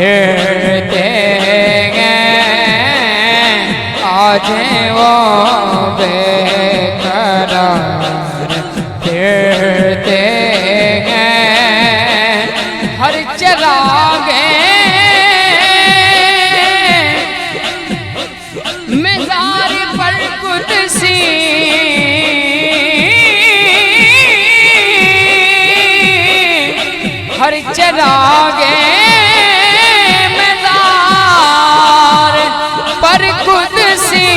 फिरते हैं आज वो बेकरार फिरते हैं हर चरागे मज़ार पर कुदसी हर चरागे मज़ार पर कुदसी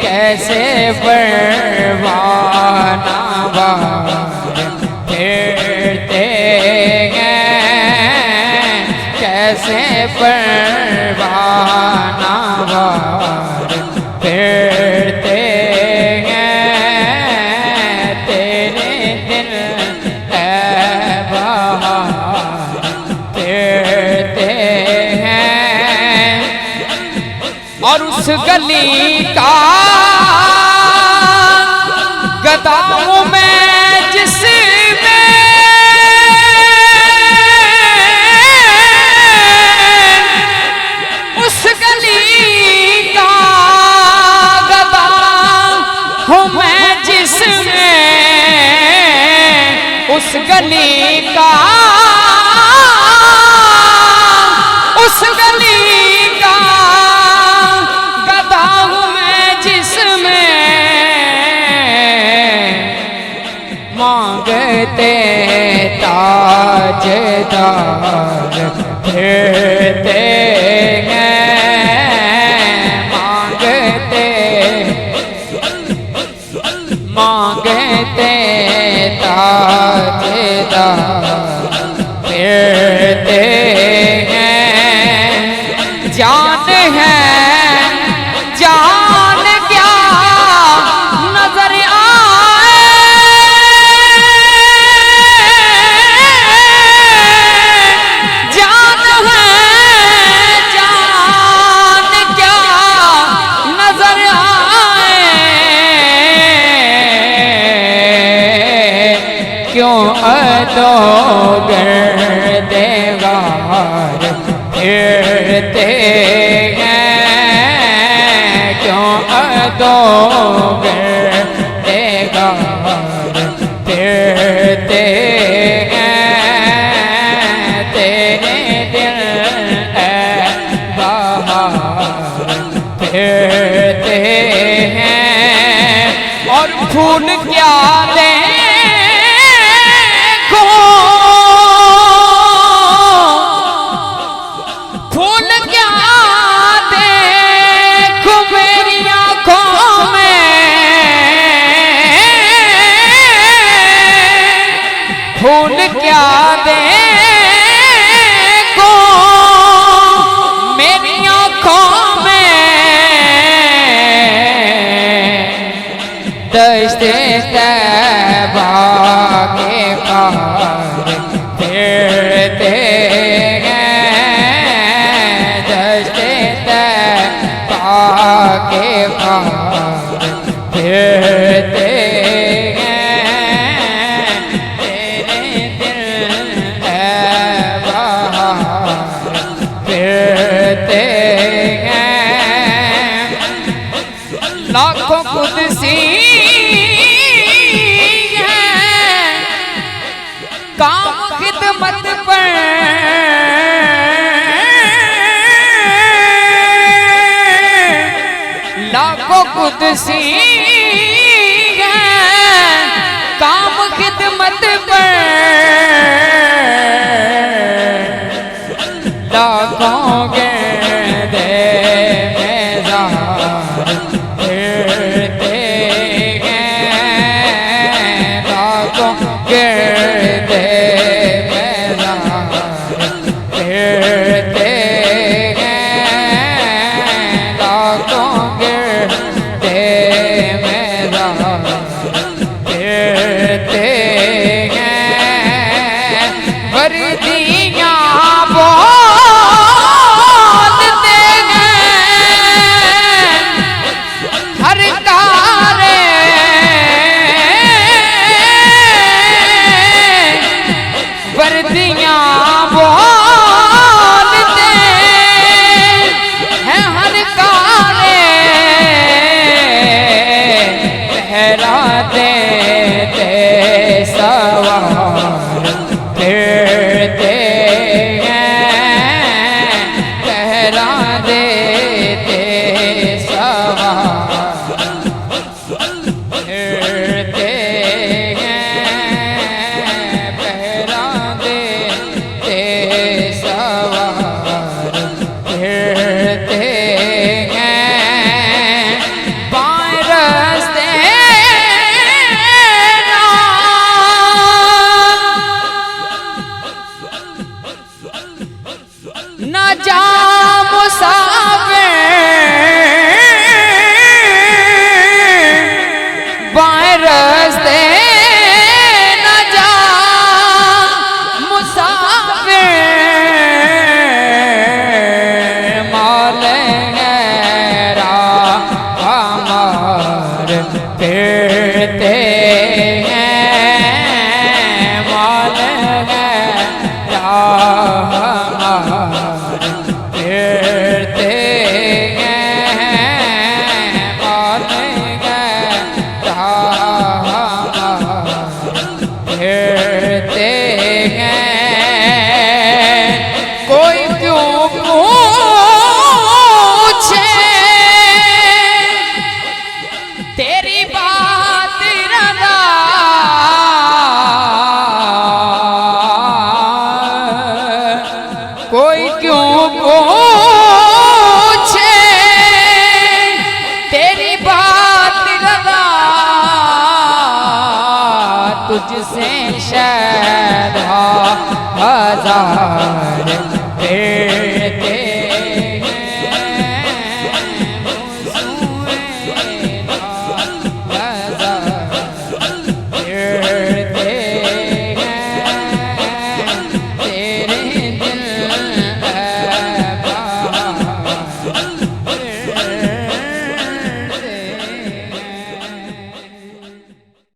कैसे परवाना वार फिरते हैं कैसे परवाना वार फिरते हैं तेरे दिल है बहार फिरते हैं और उस गली का गदाओं में जिसमें उस गली का गदाओं में जिसमें उस गली का उस गली का गदाओं में जिसमें मांगते ताजदार फिरते हैं मांगते ताजदार फिरते हैं जान है जान क्या नजर आए जान है जान क्या नजर आए क्यों अदो गर्देगार फिरते हैं क्यों अदो गर्देगार फिरते हैं तेरे दिल है बहार फिरते हैं और फूल क्या दे फूल क्या देखो मेरी आँखों में फूल क्या देखो मेरी आँखों में दस्ते तैबा के पार फिरते के पार फिरते हैं तेरे दिल है बहार फिरते हैं लाखों कुदसी हैं काम खिदमत पर लाखों कुदसी हैं काम खिदमत पर लाखों गिरदे मज़ार फिरते हैं लाखों गिरदे मज़ार फिरते वर्दियाँ फिरते हैं पहरा देते सवार फिरते हैं पहरा देते सवार फिरते न जा मुसाफिर बाएं रास्ते न जा मुसाफिर मौल गैरा हमार फिरते हैं मौल गैरा फिरते हैं मौल गैरा फिरते हैं कोई क्यों पूछे तेरी बात रदा कोई क्यों पूछे तेरी बात रदा तुझसे शायद हजार